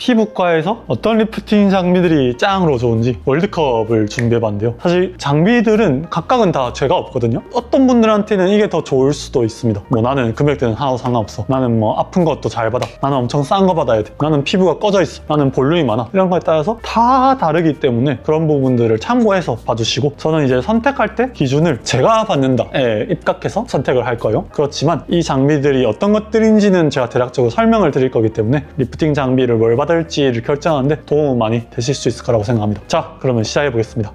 피부과에서 어떤 리프팅 장비들이 짱으로 좋은지 월드컵을 준비해봤는데요. 사실 장비들은 각각은 다 죄가 없거든요. 어떤 분들한테는 이게 더 좋을 수도 있습니다. 뭐 나는 금액대는 하나도 상관없어. 나는 뭐 아픈 것도 잘 받아. 나는 엄청 싼 거 받아야 돼. 나는 피부가 꺼져 있어. 나는 볼륨이 많아. 이런 거에 따라서 다 다르기 때문에 그런 부분들을 참고해서 봐주시고, 저는 이제 선택할 때 기준을 제가 받는다에 입각해서 선택을 할 거예요. 그렇지만 이 장비들이 어떤 것들인지는 제가 대략적으로 설명을 드릴 거기 때문에 리프팅 장비를 뭘 받을지를 결정하는데 도움은 많이 되실 수 있을 거라고 생각합니다. 자, 그러면 시작해 보겠습니다.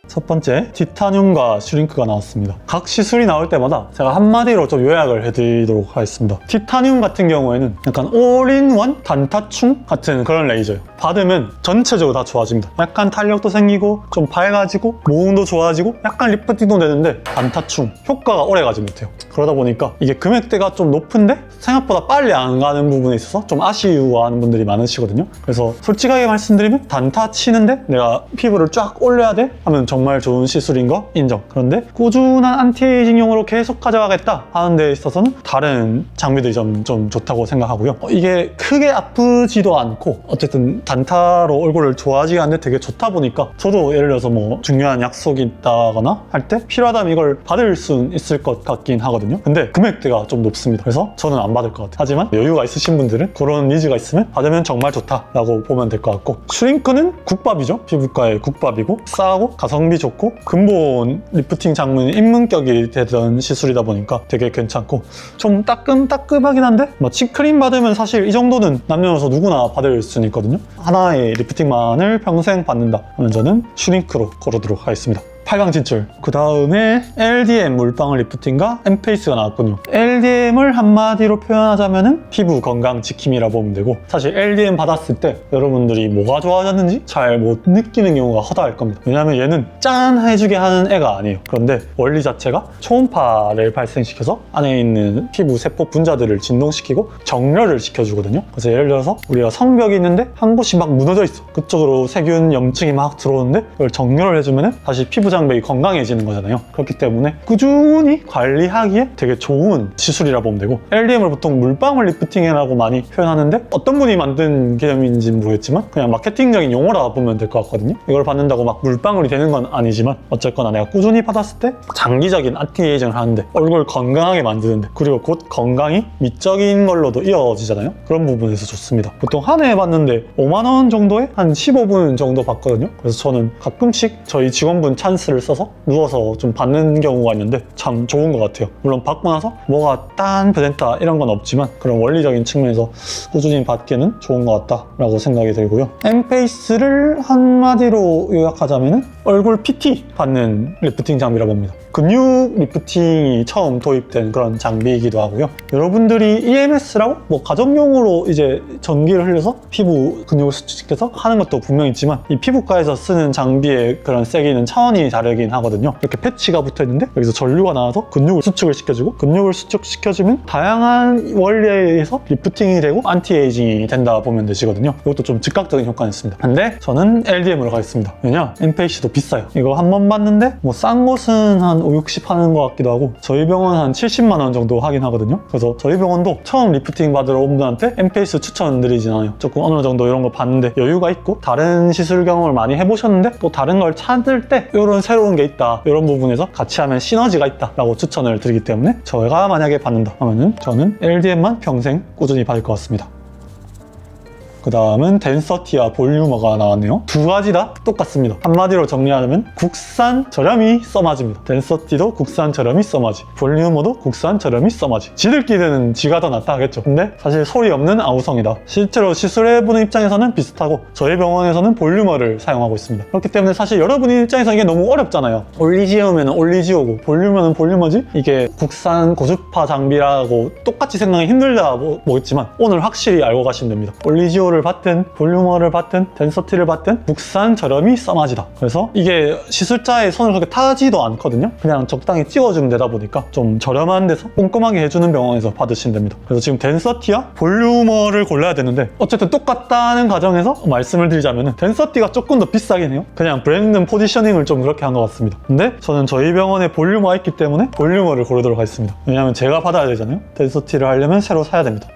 첫 번째, 티타늄과 슈링크가 나왔습니다. 각 시술이 나올 때마다 제가 한마디로 좀 요약을 해드리도록 하겠습니다. 티타늄 같은 경우에는 약간 올인원 단타충 같은 그런 레이저예요. 받으면 전체적으로 다 좋아집니다. 약간 탄력도 생기고 좀 밝아지고 모음도 좋아지고 약간 리프팅도 되는데 단타충 효과가 오래가지 못해요. 그러다 보니까 이게 금액대가 좀 높은데 생각보다 빨리 안 가는 부분에 있어서 좀 아쉬워하는 분들이 많으시거든요. 그래서 솔직하게 말씀드리면 단타 치는데 내가 피부를 쫙 올려야 돼? 하면 정말 좋은 시술인 거 인정. 그런데 꾸준한 안티에이징용으로 계속 가져가겠다 하는 데 있어서는 다른 장비들이 좀 좋다고 생각하고요. 이게 크게 아프지도 않고 어쨌든 단타로 얼굴을 좋아지게 하는데 되게 좋다 보니까 저도 예를 들어서 뭐 중요한 약속이 있다거나 할 때 필요하다면 이걸 받을 수 있을 것 같긴 하거든요. 근데 금액대가 좀 높습니다. 그래서 저는 안 받을 것 같아요. 하지만 여유가 있으신 분들은 그런 니즈가 있으면 받으면 정말 좋다라고 보면 될 것 같고, 슈링크는 국밥이죠. 피부과의 국밥이고 싸고 가성비 좋고 근본 리프팅 장문이 입문격이 되던 시술이다 보니까 되게 괜찮고, 좀 따끔따끔하긴 한데 뭐 치크림 받으면 사실 이 정도는 남녀노소 누구나 받을 수는 있거든요. 하나의 리프팅만을 평생 받는다 하면 저는 슈링크로 고르도록 하겠습니다. 8강 진출. 그 다음에 LDM 물방울 리프팅과 엠페이스가 나왔군요. LDM을 한마디로 표현하자면은 피부 건강 지킴이라 보면 되고, 사실 LDM 받았을 때 여러분들이 뭐가 좋아졌는지 잘 못 느끼는 경우가 허다할 겁니다. 왜냐면 얘는 짠 해주게 하는 애가 아니에요. 그런데 원리 자체가 초음파를 발생시켜서 안에 있는 피부 세포 분자들을 진동시키고 정렬을 시켜주거든요. 그래서 예를 들어서 우리가 성벽이 있는데 한 곳이 막 무너져 있어. 그쪽으로 세균 염증이 막 들어오는데 그걸 정렬을 해주면 다시 피부 장벽이 건강해지는 거잖아요. 그렇기 때문에 꾸준히 관리하기에 되게 좋은 시술이라 보면 되고, LDM을 보통 물방울 리프팅이라고 많이 표현하는데 어떤 분이 만든 개념인지 모르겠지만 그냥 마케팅적인 용어라 보면 될 것 같거든요. 이걸 받는다고 막 물방울이 되는 건 아니지만 어쨌거나 내가 꾸준히 받았을 때 장기적인 안티에이징을 하는데 얼굴 건강하게 만드는데, 그리고 곧 건강이 미적인 걸로도 이어지잖아요. 그런 부분에서 좋습니다. 보통 한 해 받는데 5만 원 정도에 한 15분 정도 받거든요. 그래서 저는 가끔씩 저희 직원분 찬스를 써서 누워서 좀 받는 경우가 있는데 참 좋은 것 같아요. 물론 받고 나서 뭐가 딴 변했다 이런 건 없지만 그런 원리적인 측면에서 꾸준히 받기에는 좋은 것 같다라고 생각이 들고요. 엠페이스를 한마디로 요약하자면 얼굴 PT 받는 리프팅 장비라고 봅니다. 근육 리프팅이 처음 도입된 그런 장비이기도 하고요. 여러분들이 EMS라고 뭐 가정용으로 이제 전기를 흘려서 피부 근육을 수축시켜서 하는 것도 분명히 있지만, 이 피부과에서 쓰는 장비의 그런 세기는 차원이 다르긴 하거든요. 이렇게 패치가 붙어 있는데 여기서 전류가 나와서 근육을 수축을 시켜주고, 근육을 수축시켜주면 다양한 원리에 의해서 리프팅이 되고 안티에이징이 된다 보면 되시거든요. 이것도 좀 즉각적인 효과는 있습니다. 근데 저는 LDM으로 가겠습니다. 왜냐? 엠페이시도 비싸요. 이거 한 번 받는데 뭐 싼 곳은 한 5, 60 하는 것 같기도 하고 저희 병원 한 70만 원 정도 하긴 하거든요. 그래서 저희 병원도 처음 리프팅 받으러 온 분한테 엠페이스 추천드리진 않아요. 조금 어느 정도 이런 거 봤는데 여유가 있고 다른 시술 경험을 많이 해보셨는데 또 다른 걸 찾을 때 이런 새로운 게 있다, 이런 부분에서 같이 하면 시너지가 있다 라고 추천을 드리기 때문에 제가 만약에 받는다 하면은 저는 LDM만 평생 꾸준히 받을 것 같습니다. 그 다음은 덴서티와 볼유머가 나왔네요. 두 가지 다 똑같습니다. 한마디로 정리하자면 국산 저렴이 써마지입니다. 덴서티도 국산 저렴이 써마지, 볼유머도 국산 저렴이 써마지. 지들끼리는 지가 더 낫다 하겠죠. 근데 사실 소리 없는 아우성이다. 실제로 시술해보는 입장에서는 비슷하고 저희 병원에서는 볼유머를 사용하고 있습니다. 그렇기 때문에 사실 여러분 입장에서 이게 너무 어렵잖아요. 올리지오면 올리지오고 볼유머는 볼유머지? 이게 국산 고주파 장비라고 똑같이 생각하기 힘들다 보겠지만 오늘 확실히 알고 가시면 됩니다. 올리지오를 받든 볼유머를 받든 덴서티를 받든 국산 저렴이 써마지다. 그래서 이게 시술자의 손을 그렇게 타지도 않거든요. 그냥 적당히 찍어주면 되다 보니까 좀 저렴한 데서 꼼꼼하게 해주는 병원에서 받으시면 됩니다. 그래서 지금 덴서티와 볼유머를 골라야 되는데 어쨌든 똑같다는 가정에서 말씀을 드리자면 덴서티가 조금 더 비싸긴 해요. 그냥 브랜드 포지셔닝을 좀 그렇게 한 것 같습니다. 근데 저는 저희 병원에 볼유머가 있기 때문에 볼유머를 고르도록 하겠습니다. 왜냐하면 제가 받아야 되잖아요. 덴서티를 하려면 새로 사야 됩니다.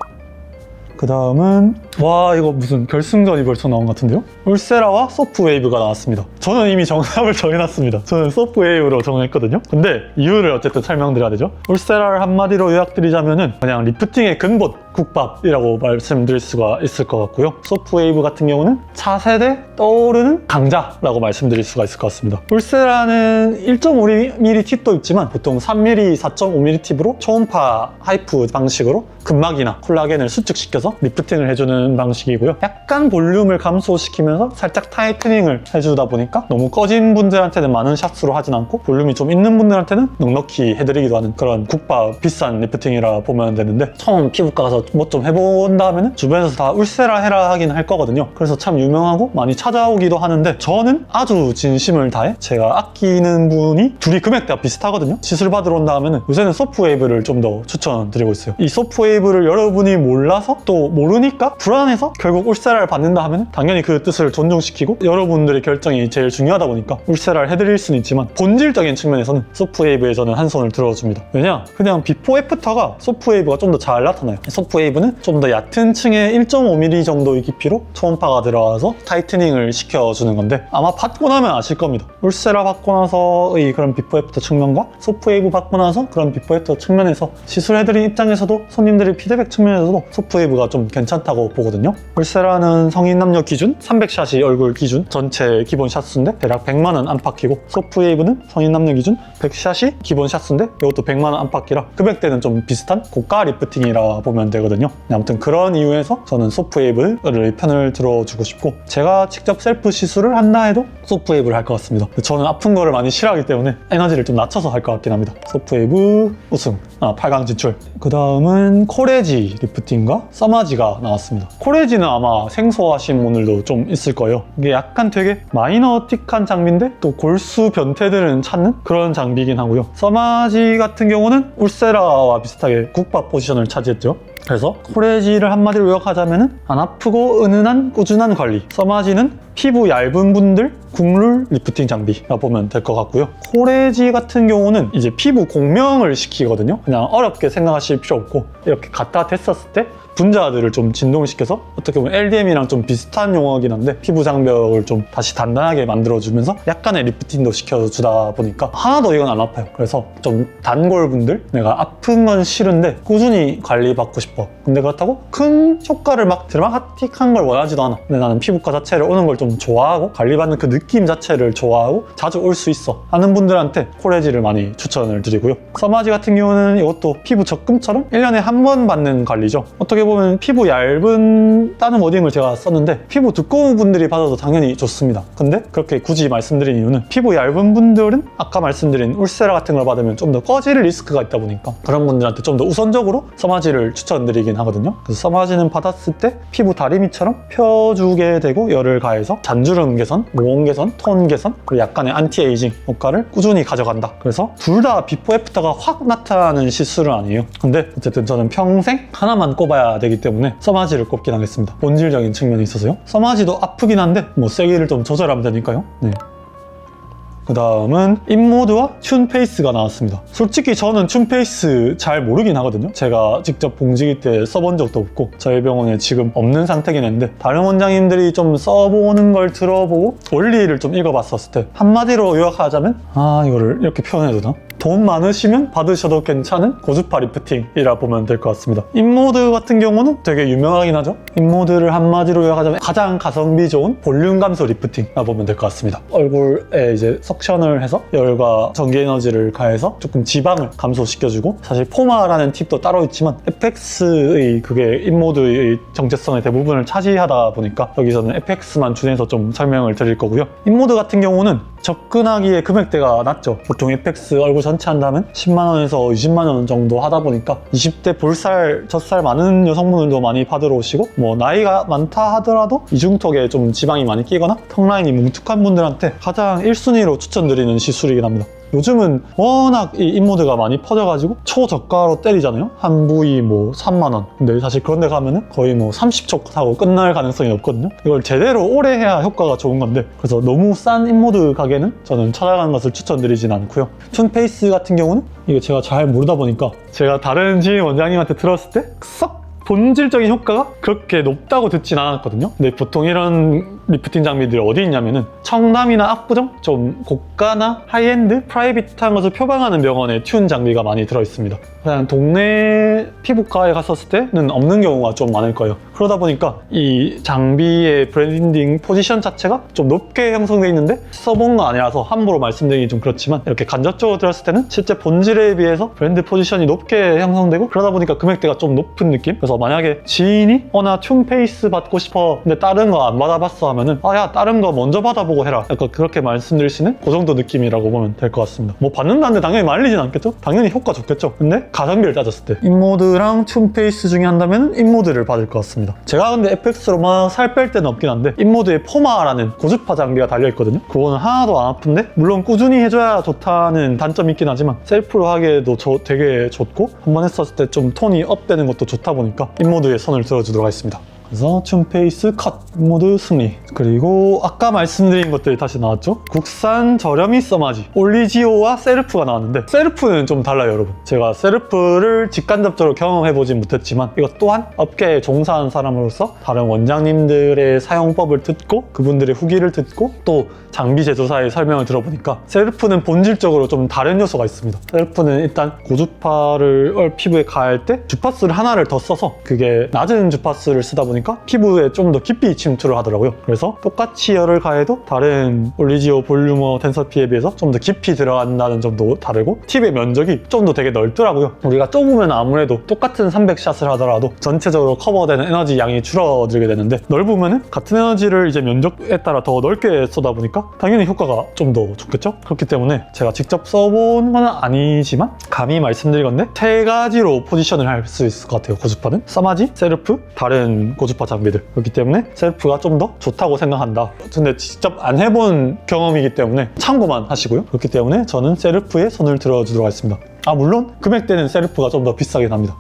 그 다음은 와 이거 무슨 결승전이 벌써 나온 것 같은데요? 울세라와 소프웨이브가 나왔습니다. 저는 이미 정답을 정해놨습니다. 저는 소프웨이브로 정했거든요. 근데 이유를 어쨌든 설명드려야 되죠. 울세라를 한마디로 요약드리자면은 그냥 리프팅의 근본 국밥이라고 말씀드릴 수가 있을 것 같고요. 소프웨이브 같은 경우는 차세대 떠오르는 강자라고 말씀드릴 수가 있을 것 같습니다. 울세라는 1.5mm 팁도 있지만 보통 3mm, 4.5mm 팁으로 초음파 하이프 방식으로 근막이나 콜라겐을 수축시켜서 리프팅을 해주는 방식이고요. 약간 볼륨을 감소시키면서 살짝 타이트닝을 해주다 보니까 너무 꺼진 분들한테는 많은 샷수로 하진 않고 볼륨이 좀 있는 분들한테는 넉넉히 해드리기도 하는 그런 국밥 비싼 리프팅이라 보면 되는데, 처음 피부과 가서 뭐 좀 해본다 하면 주변에서 다 울세라 해라 하긴 할 거거든요. 그래서 참 유명하고 많이 찾아오기도 하는데, 저는 아주 진심을 다해 제가 아끼는 분이 둘이 금액대가 비슷하거든요. 시술 받으러 온다 하면 요새는 소프웨이브를 좀 더 추천드리고 있어요. 이 소프웨이브를 여러분이 몰라서 또 모르니까 불안해서 결국 울세라를 받는다 하면 당연히 그 뜻을 존중시키고 여러분들의 결정이 제일 중요하다 보니까 울세라를 해드릴 수는 있지만, 본질적인 측면에서는 소프웨이브에 저는 한 손을 들어줍니다. 왜냐? 그냥 비포 애프터가 소프웨이브가 좀 더 잘 나타나요. 소프웨이브는 좀 더 얕은 층의 1.5mm 정도의 깊이로 초음파가 들어가서 타이트닝을 시켜주는 건데, 아마 받고 나면 아실 겁니다. 울세라 받고 나서의 그런 비포 애프터 측면과 소프웨이브 받고 나서 그런 비포 애프터 측면에서 시술해드린 입장에서도 손님들의 피드백 측면에서도 소프웨이브가 좀 괜찮다고 보거든요. 울세라는 성인 남녀 기준 300샷이 얼굴 기준 전체 기본 샷수인데 대략 100만원 안팎이고, 소프웨이브는 성인 남녀 기준 100샷이 기본 샷수인데 이것도 100만원 안팎이라 금액대는 좀 비슷한 고가 리프팅이라 보면 되거든요. 아무튼 그런 이유에서 저는 소프웨이브를 편을 들어주고 싶고, 제가 직접 셀프 시술을 한다 해도 소프웨이브를 할 것 같습니다. 저는 아픈 거를 많이 싫어하기 때문에 에너지를 좀 낮춰서 할 것 같긴 합니다. 소프웨이브 우승, 8강 진출. 그 다음은 코레지 리프팅과 써마지가 나왔습니다. 코레지는 아마 생소하신 분들도 좀 있을 거예요. 이게 약간 되게 마이너틱한 장비인데 또 골수 변태들은 찾는 그런 장비이긴 하고요. 써마지 같은 경우는 울세라와 비슷하게 국밥 포지션을 차지했죠. 그래서 코레지를 한마디로 요약하자면 안 아프고 은은한 꾸준한 관리. 써마지는 피부 얇은 분들 국룰 리프팅 장비라 보면 될 것 같고요. 코레지 같은 경우는 이제 피부 공명을 시키거든요. 그냥 어렵게 생각하실 필요 없고, 이렇게 갖다 댔었을 때 분자들을 좀 진동시켜서 어떻게 보면 LDM이랑 좀 비슷한 용어긴 한데 피부 장벽을 좀 다시 단단하게 만들어주면서 약간의 리프팅도 시켜주다 보니까 하나도 이건 안 아파요. 그래서 좀 단골분들, 내가 아픈 건 싫은데 꾸준히 관리받고 싶어, 근데 그렇다고 큰 효과를 막 드라마틱한 걸 원하지도 않아, 근데 나는 피부과 자체를 오는 걸 좀 좋아하고 관리받는 그 느낌 자체를 좋아하고 자주 올 수 있어 하는 분들한테 코레지를 많이 추천을 드리고요. 써마지 같은 경우는 이것도 피부 적금처럼 1년에 한 번 받는 관리죠. 어떻게 보면 피부 얇은 다는 워딩을 제가 썼는데 피부 두꺼운 분들이 받아도 당연히 좋습니다. 근데 그렇게 굳이 말씀드린 이유는 피부 얇은 분들은 아까 말씀드린 울세라 같은 걸 받으면 좀 더 꺼질 리스크가 있다 보니까 그런 분들한테 좀 더 우선적으로 써마지를 추천드리긴 하거든요. 그래서 써마지는 받았을 때 피부 다리미처럼 펴주게 되고 열을 가해서 잔주름 개선, 모공 개선, 톤 개선, 그리고 약간의 안티에이징 효과를 꾸준히 가져간다. 그래서 둘 다 비포 애프터가 확 나타나는 시술은 아니에요. 근데 어쨌든 저는 평생 하나만 꼽아야 되기 때문에 써마지를 꼽긴 하겠습니다. 본질적인 측면이 있어서요. 써마지도 아프긴 한데 뭐 세기를 좀 조절하면 되니까요. 네. 그 다음은 인모드와 튠페이스가 나왔습니다. 솔직히 저는 튠페이스 잘 모르긴 하거든요. 제가 직접 봉지기 때 써본 적도 없고 저희 병원에 지금 없는 상태긴 한데, 다른 원장님들이 좀 써보는 걸 들어보고 원리를 좀 읽어봤었을 때 한마디로 요약하자면, 이거를 이렇게 표현해도 되나? 돈 많으시면 받으셔도 괜찮은 고주파 리프팅이라 보면 될 것 같습니다. 인모드 같은 경우는 되게 유명하긴 하죠. 인모드를 한마디로 요약하자면 가장 가성비 좋은 볼륨 감소 리프팅이라 보면 될 것 같습니다. 얼굴에 이제 석션을 해서 열과 전기 에너지를 가해서 조금 지방을 감소시켜주고, 사실 포마라는 팁도 따로 있지만 FX의 그게 인모드의 정체성의 대부분을 차지하다 보니까 여기서는 FX만 준해서 좀 설명을 드릴 거고요. 인모드 같은 경우는 접근하기에 금액대가 낮죠. 보통 FX 얼굴 전체 한다면 10만원에서 20만원 정도 하다 보니까 20대 볼살, 젖살 많은 여성분들도 많이 받으러 오시고, 뭐 나이가 많다 하더라도 이중턱에 좀 지방이 많이 끼거나 턱 라인이 뭉툭한 분들한테 가장 1순위로 추천드리는 시술이긴 합니다. 요즘은 워낙 이 인모드가 많이 퍼져가지고 초저가로 때리잖아요. 한 부위 뭐 3만원. 근데 사실 그런 데 가면은 거의 뭐 30초 하고 끝날 가능성이 높거든요. 이걸 제대로 오래 해야 효과가 좋은 건데, 그래서 너무 싼 인모드 가게는 저는 찾아가는 것을 추천드리진 않고요. 튠페이스 같은 경우는 이게 제가 잘 모르다 보니까 제가 다른 지인 원장님한테 들었을 때 썩 본질적인 효과가 그렇게 높다고 듣진 않았거든요. 근데 보통 이런 리프팅 장비들이 어디 있냐면은 청담이나 압구정, 좀 고가나 하이엔드, 프라이빗한 것을 표방하는 병원에 튠 장비가 많이 들어있습니다. 그냥 동네 피부과에 갔었을 때는 없는 경우가 좀 많을 거예요. 그러다 보니까 이 장비의 브랜딩 포지션 자체가 좀 높게 형성되어 있는데 써본 거 아니라서 함부로 말씀드리기 좀 그렇지만 이렇게 간접적으로 들었을 때는 실제 본질에 비해서 브랜드 포지션이 높게 형성되고 그러다 보니까 금액대가 좀 높은 느낌? 그래서 만약에 지인이 나 튠 페이스 받고 싶어 근데 다른 거 안 받아봤어 하면은 야 다른 거 먼저 받아보고 해라, 약간 그렇게 말씀드릴 수 있는 그 정도 느낌이라고 보면 될 것 같습니다. 뭐 받는다는데 당연히 말리진 않겠죠? 당연히 효과 좋겠죠? 근데 가성비를 따졌을 때 인모드랑 튠 페이스 중에 한다면 인모드를 받을 것 같습니다. 제가 근데 FX로 막 살 뺄 때는 없긴 한데 인모드에 포마라는 고주파 장비가 달려있거든요. 그거는 하나도 안 아픈데 물론 꾸준히 해줘야 좋다는 단점이 있긴 하지만 셀프로 하기에도 되게 좋고 한번 했었을 때 좀 톤이 업되는 것도 좋다 보니까 인모드에 손을 들어주도록 하겠습니다. 그래서 튠 페이스 컷, 인모드 승리. 그리고 아까 말씀드린 것들이 다시 나왔죠. 국산 저렴이 써마지, 올리지오와 세르프가 나왔는데 세르프는 좀 달라요 여러분. 제가 세르프를 직간접적으로 경험해보진 못했지만 이것 또한 업계에 종사한 사람으로서 다른 원장님들의 사용법을 듣고 그분들의 후기를 듣고 또 장비 제조사의 설명을 들어보니까 세르프는 본질적으로 좀 다른 요소가 있습니다. 세르프는 일단 고주파를 피부에 가할 때 주파수를 하나를 더 써서 그게 낮은 주파수를 쓰다 보니까 피부에 좀 더 깊이 침투를 하더라고요. 그래서 똑같이 열을 가해도 다른 올리지오 볼륨어 텐서피에 비해서 좀 더 깊이 들어간다는 점도 다르고 팁의 면적이 좀 더 되게 넓더라고요. 우리가 좁으면 아무래도 똑같은 300샷을 하더라도 전체적으로 커버되는 에너지 양이 줄어들게 되는데 넓으면 같은 에너지를 이제 면적에 따라 더 넓게 쏘다 보니까 당연히 효과가 좀 더 좋겠죠? 그렇기 때문에 제가 직접 써본 건 아니지만 감히 말씀드리건데 3가지로 포지션을 할 수 있을 것 같아요. 고주파는 써마지, 세르프, 다른 고주파 장비들. 그렇기 때문에 세르프가 좀 더 좋다고 생각한다. 근데 직접 안 해본 경험이기 때문에 참고만 하시고요. 그렇기 때문에 저는 세르프에 손을 들어주도록 하겠습니다. 물론 금액대는 세르프가 좀 더 비싸긴 합니다.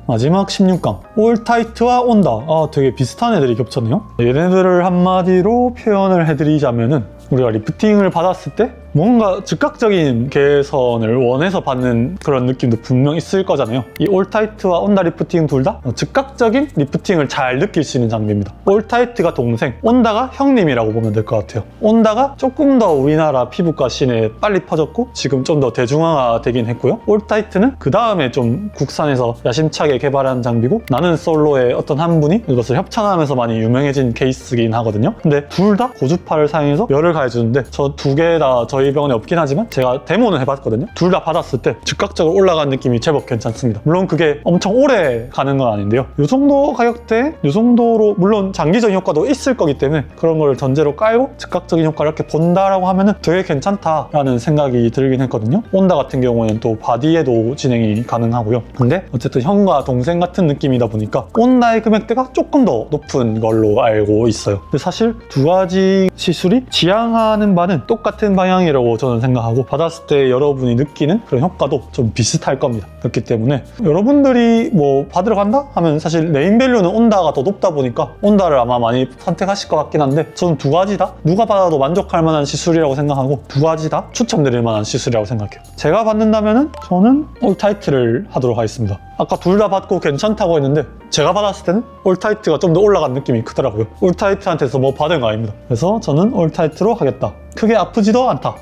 마지막 16강 올타이트와 온다. 되게 비슷한 애들이 겹쳤네요. 얘네들을 한마디로 표현을 해드리자면은 우리가 리프팅을 받았을 때 뭔가 즉각적인 개선을 원해서 받는 그런 느낌도 분명 있을 거잖아요. 이 올타이트와 온다 리프팅 둘 다 즉각적인 리프팅을 잘 느낄 수 있는 장비입니다. 올타이트가 동생, 온다가 형님이라고 보면 될 것 같아요. 온다가 조금 더 우리나라 피부과 씬에 빨리 퍼졌고 지금 좀 더 대중화가 되긴 했고요. 올타이트는 그 다음에 좀 국산에서 야심차게 개발한 장비고 나는 솔로의 어떤 한 분이 이것을 협찬하면서 많이 유명해진 케이스긴 하거든요. 근데 둘 다 고주파를 사용해서 열을 가해주는데 저 두 개 다 저희 병원에 없긴 하지만 제가 데모는 해봤거든요. 둘 다 받았을 때 즉각적으로 올라간 느낌이 제법 괜찮습니다. 물론 그게 엄청 오래 가는 건 아닌데요. 이 정도 가격대에 이 정도로 물론 장기적인 효과도 있을 거기 때문에 그런 걸 전제로 깔고 즉각적인 효과를 이렇게 본다라고 하면은 되게 괜찮다라는 생각이 들긴 했거든요. 온다 같은 경우에는 또 바디에도 진행이 가능하고요. 근데 어쨌든 형과 동생 같은 느낌이다 보니까 온다의 금액대가 조금 더 높은 걸로 알고 있어요. 근데 사실 두 가지 시술이 지향하는 바는 똑같은 방향이라고 저는 생각하고 받았을 때 여러분이 느끼는 그런 효과도 좀 비슷할 겁니다. 그렇기 때문에 여러분들이 뭐 받으러 간다 하면 사실 네임밸류는 온다가 더 높다 보니까 온다를 아마 많이 선택하실 것 같긴 한데 저는 두 가지 다 누가 받아도 만족할 만한 시술이라고 생각하고 두 가지 다 추천드릴 만한 시술이라고 생각해요. 제가 받는다면은 저는 올타이트를 하도록 하겠습니다. 아까 둘 다 받고 괜찮다고 했는데 제가 받았을 때는 올타이트가 좀 더 올라간 느낌이 크더라고요. 올타이트한테서 뭐 받은 거 아닙니다. 그래서 저는 올타이트로 하겠다. 크게 아프지도 않다.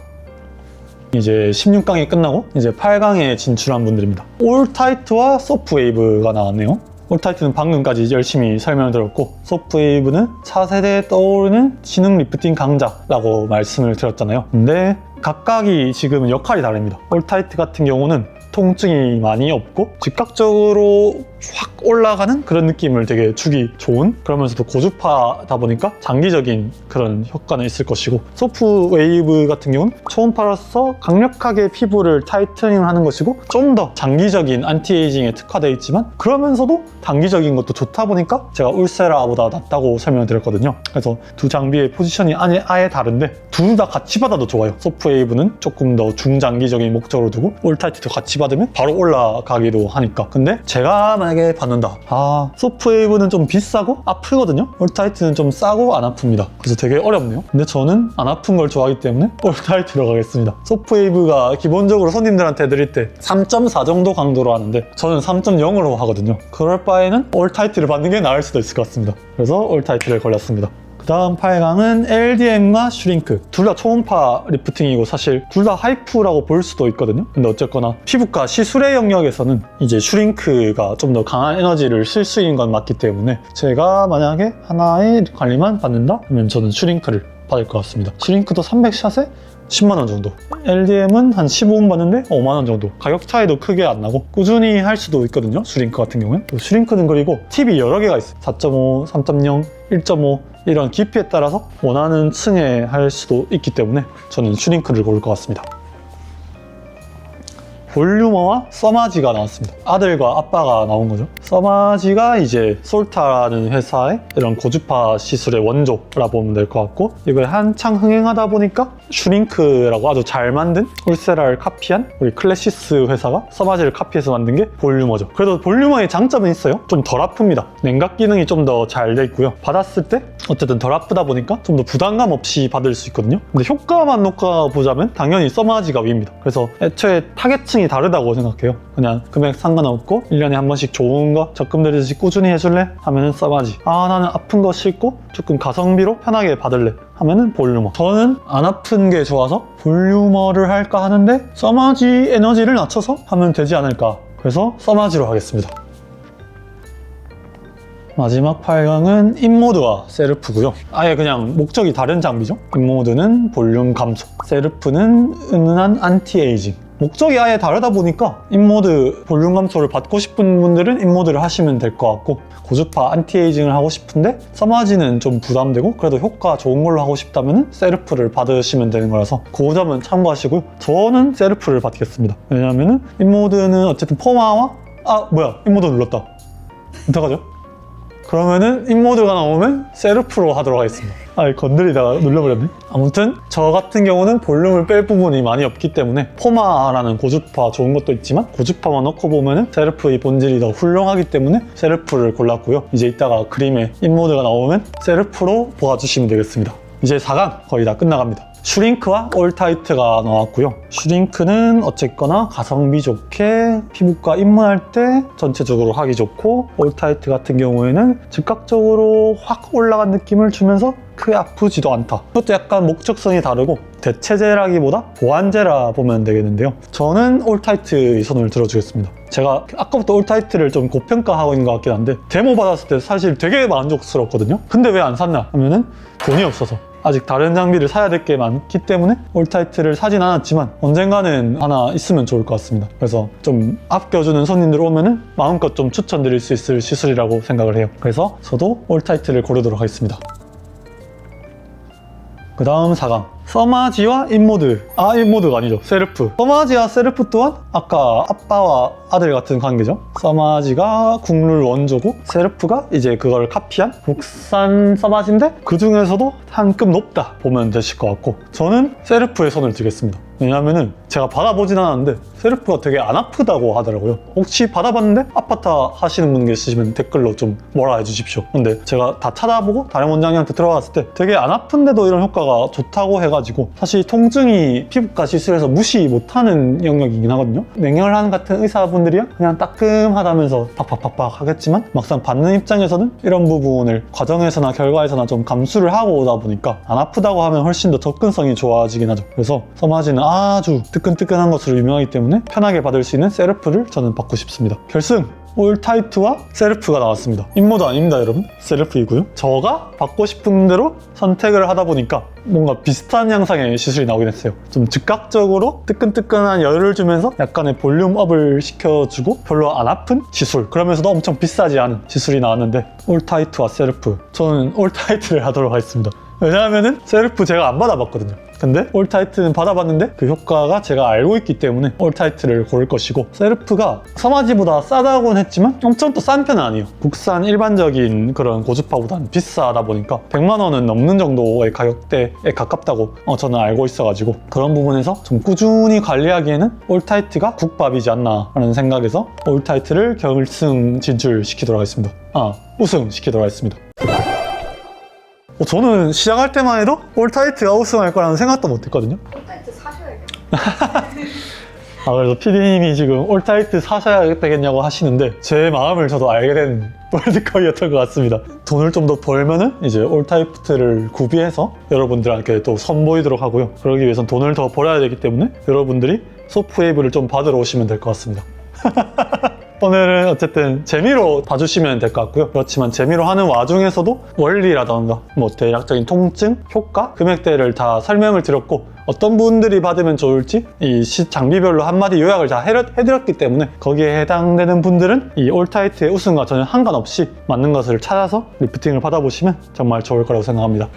이제 16강이 끝나고 이제 8강에 진출한 분들입니다. 올타이트와 소프웨이브가 나왔네요. 올타이트는 방금까지 열심히 설명을 들었고 소프웨이브는 차세대에 떠오르는 지능 리프팅 강자라고 말씀을 드렸잖아요. 근데 각각이 지금 역할이 다릅니다. 올타이트 같은 경우는 통증이 많이 없고 즉각적으로 확 올라가는 그런 느낌을 되게 주기 좋은, 그러면서도 고주파다 보니까 장기적인 그런 효과는 있을 것이고, 소프웨이브 같은 경우는 초음파로서 강력하게 피부를 타이트닝을 하는 것이고 좀 더 장기적인 안티에이징에 특화되어 있지만 그러면서도 단기적인 것도 좋다 보니까 제가 울세라보다 낫다고 설명을 드렸거든요. 그래서 두 장비의 포지션이 아예 다른데 둘 다 같이 받아도 좋아요. 소프웨이브는 조금 더 중장기적인 목적으로 두고 올타이트도 같이 받으면 바로 올라가기도 하니까. 근데 제가 만약 편하게 받는다. 소프웨이브는 좀 비싸고 아프거든요. 올타이트는 좀 싸고 안 아픕니다. 그래서 되게 어렵네요. 근데 저는 안 아픈 걸 좋아하기 때문에 올타이트로 가겠습니다. 소프웨이브가 기본적으로 손님들한테 드릴 때 3.4 정도 강도로 하는데 저는 3.0으로 하거든요. 그럴 바에는 올타이트를 받는 게 나을 수도 있을 것 같습니다. 그래서 올타이트를 걸렸습니다. 그 다음 8강은 LDM과 슈링크. 둘 다 초음파 리프팅이고 사실 둘 다 하이프라고 볼 수도 있거든요. 근데 어쨌거나 피부과 시술의 영역에서는 이제 슈링크가 좀 더 강한 에너지를 쓸 수 있는 건 맞기 때문에 제가 만약에 하나의 관리만 받는다? 그러면 저는 슈링크를 받을 것 같습니다. 슈링크도 300샷에 10만원 정도. LDM은 한 15분 받는데 5만원 정도. 가격 차이도 크게 안 나고 꾸준히 할 수도 있거든요. 슈링크 같은 경우는. 슈링크는 그리고 팁이 여러 개가 있어요. 4.5, 3.0, 1.5 이런 깊이에 따라서 원하는 층에 할 수도 있기 때문에 저는 슈링크를 고를 것 같습니다. 볼륨어와 써마지가 나왔습니다. 아들과 아빠가 나온 거죠. 써마지가 이제 솔타라는 회사의 이런 고주파 시술의 원조라 보면 될 것 같고, 이걸 한창 흥행하다 보니까 슈링크라고 아주 잘 만든 울세라를 카피한 우리 클래시스 회사가 써마지를 카피해서 만든 게 볼륨어죠. 그래도 볼륨어의 장점은 있어요. 좀 덜 아픕니다. 냉각 기능이 좀 더 잘 돼 있고요. 받았을 때 어쨌든 덜 아프다 보니까 좀 더 부담감 없이 받을 수 있거든요. 근데 효과만 놓고 보자면 당연히 써마지가 위입니다. 그래서 애초에 타겟층이 다르다고 생각해요. 그냥 금액 상관없고 1년에 한 번씩 좋은 거 적금 들이듯이 꾸준히 해줄래? 하면은 써마지. 나는 아픈 거 싫고 조금 가성비로 편하게 받을래? 하면은 볼륨어. 저는 안 아픈 게 좋아서 볼륨어를 할까 하는데 써마지 에너지를 낮춰서 하면 되지 않을까. 그래서 써마지로 하겠습니다. 마지막 8강은 인모드와 세르프고요. 아예 그냥 목적이 다른 장비죠. 인모드는 볼륨 감소, 세르프는 은은한 안티에이징. 목적이 아예 다르다 보니까 인모드 볼륨 감소를 받고 싶은 분들은 인모드를 하시면 될 것 같고, 고주파 안티에이징을 하고 싶은데 써마지는 좀 부담되고 그래도 효과 좋은 걸로 하고 싶다면 세르프를 받으시면 되는 거라서 그 점은 참고하시고요. 저는 세르프를 받겠습니다. 왜냐하면 인모드는 어쨌든 포마와 인모드 눌렀다. 어떡하죠? 그러면은 인모드가 나오면 세르프로 하도록 하겠습니다. 건드리다가 눌러버렸네. 아무튼 저 같은 경우는 볼륨을 뺄 부분이 많이 없기 때문에 포마라는 고주파 좋은 것도 있지만 고주파만 넣고 보면은 세르프의 본질이 더 훌륭하기 때문에 세르프를 골랐고요. 이제 이따가 그림에 인모드가 나오면 세르프로 보아주시면 되겠습니다. 이제 4강 거의 다 끝나갑니다. 슈링크와 올타이트가 나왔고요. 슈링크는 어쨌거나 가성비 좋게 피부과 입문할 때 전체적으로 하기 좋고, 올타이트 같은 경우에는 즉각적으로 확 올라간 느낌을 주면서 크게 아프지도 않다. 그것도 약간 목적성이 다르고 대체제라기보다 보완제라 보면 되겠는데요. 저는 올타이트의 손을 들어주겠습니다. 제가 아까부터 올타이트를 좀 고평가하고 있는 것 같긴 한데 데모 받았을 때 사실 되게 만족스럽거든요. 근데 왜 안 샀나 하면은 돈이 없어서. 아직 다른 장비를 사야 될 게 많기 때문에 올타이트를 사진 않았지만 언젠가는 하나 있으면 좋을 것 같습니다. 그래서 좀 아껴주는 손님들 오면은 마음껏 좀 추천드릴 수 있을 시술이라고 생각을 해요. 그래서 저도 올타이트를 고르도록 하겠습니다. 그 다음 4강 써마지와 인모드. 인모드가 아니죠. 세르프. 써마지와 세르프 또한 아까 아빠와 아들 같은 관계죠. 써마지가 국룰 원조고 세르프가 이제 그걸 카피한 국산 써마지인데 그 중에서도 한 급 높다 보면 되실 것 같고, 저는 세르프에 손을 들겠습니다. 왜냐면은 제가 받아보진 않았는데 세르프가 되게 안 아프다고 하더라고요. 혹시 받아봤는데 아팠다 하시는 분 계시면 댓글로 좀 뭐라 해주십시오. 근데 제가 다 찾아보고 다른 원장님한테 들어갔을 때 되게 안 아픈데도 이런 효과가 좋다고 해가지고, 사실 통증이 피부과 시술에서 무시 못하는 영역이긴 하거든요. 맹혈환 같은 의사분들이야 그냥 따끔하다면서 팍팍팍팍 하겠지만 막상 받는 입장에서는 이런 부분을 과정에서나 결과에서나 좀 감수를 하고 오다 보니까 안 아프다고 하면 훨씬 더 접근성이 좋아지긴 하죠. 그래서 써마지는 아주 뜨끈뜨끈한 것으로 유명하기 때문에 편하게 받을 수 있는 세르프를 저는 받고 싶습니다. 결승! 올타이트와 세르프가 나왔습니다. 인모드 아닙니다, 여러분. 세르프이고요. 저가 받고 싶은 대로 선택을 하다 보니까 뭔가 비슷한 양상의 시술이 나오긴 했어요. 좀 즉각적으로 뜨끈뜨끈한 열을 주면서 약간의 볼륨업을 시켜주고 별로 안 아픈 시술, 그러면서도 엄청 비싸지 않은 시술이 나왔는데, 올타이트와 세르프, 저는 올타이트를 하도록 하겠습니다. 왜냐하면은 세르프 제가 안 받아봤거든요. 근데 올타이트는 받아봤는데 그 효과가 제가 알고 있기 때문에 올타이트를 고를 것이고, 셀프가 서마지보다 싸다고는 했지만 엄청 또 싼 편은 아니에요. 국산 일반적인 그런 고주파보다는 비싸다 보니까 100만 원은 넘는 정도의 가격대에 가깝다고 저는 알고 있어가지고, 그런 부분에서 좀 꾸준히 관리하기에는 올타이트가 국밥이지 않나 라는 생각에서 올타이트를 결승 진출시키도록 하겠습니다. 우승시키도록 하겠습니다. 저는 시작할 때만 해도 올타이트가 우승할 거라는 생각도 못했거든요. 올타이트 사셔야겠다. 그래서 PD님이 지금 올타이트 사셔야 되겠냐고 하시는데, 제 마음을 저도 알게 된 월드컵이었던 것 같습니다. 돈을 좀 더 벌면은 이제 올타이트를 구비해서 여러분들한테 또 선보이도록 하고요. 그러기 위해선 돈을 더 벌어야 되기 때문에 여러분들이 소프웨이브를 좀 받으러 오시면 될 것 같습니다. 오늘은 어쨌든 재미로 봐주시면 될 것 같고요. 그렇지만 재미로 하는 와중에서도 원리라던가 뭐 대략적인 통증, 효과, 금액대를 다 설명을 드렸고, 어떤 분들이 받으면 좋을지 이 장비별로 한마디 요약을 다 해드렸기 때문에 거기에 해당되는 분들은 이 올타이트의 우승과 전혀 상관없이 맞는 것을 찾아서 리프팅을 받아보시면 정말 좋을 거라고 생각합니다.